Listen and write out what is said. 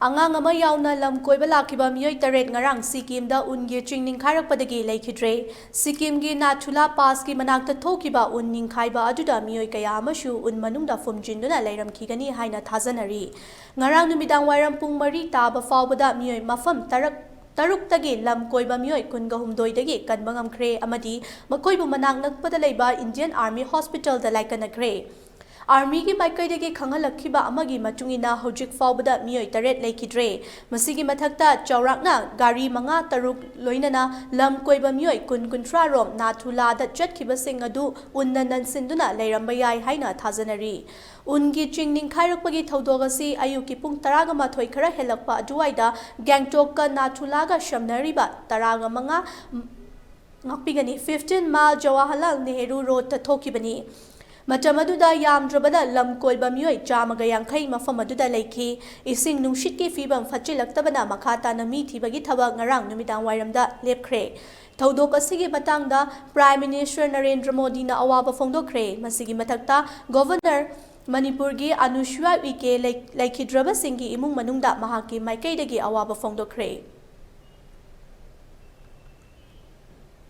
Angang ama yaona lam koiba lakhiba meeoi taret ngarang sikkim da uungi ching ningkhairakpadagi leikhidre sikkim gi nathula pass ki manakta thokiba un ningkhaiba aduda meeoi kaya amashu un manungda fumjinduna leiramkhigani haina thajanari ngarang numidang wairam pung 3 taba fawbada meeoi mafam Taruktagi lam koiba meeoi kunga humdoidagi kanba ngamkhre amadi makoibu manak nakpada leiba Indian Army Hospital da laikanakre Army ki maikaidagi khangalakhiba amagi matungina hojik fawbada meeoi taret leikhidre masigi mathakta chaurakna gari manga taruk loinana lam koiba meeoi kuntra rom nathula da chatkhiba sing adu unna nansinduna leiramba yai haina thajanari ungi ching ningkhairakpagi thodogasi ayuki pung 10 khara helakpa aduwaida Gangtok ka nathula ga shamnariba 15 ngakpigani 15 mile Jawaharlal Nehru Road ta thokibani Matamaduda yamdrabada lam koiba meeoi chamaga yankhai mafam aduda leikhi ising nungshitki fibam fachilaktabana makhata na mi thibagi thabak ngarang numidang wairamda lepkhre thodok asigi matangda Prime Minister Narendra Modi na awaba phongdokre masigi mathakta Governor Manipur gi Anushwa Wike leikhidre singi imung manungda mahaki maikaidagi awaba phongdokre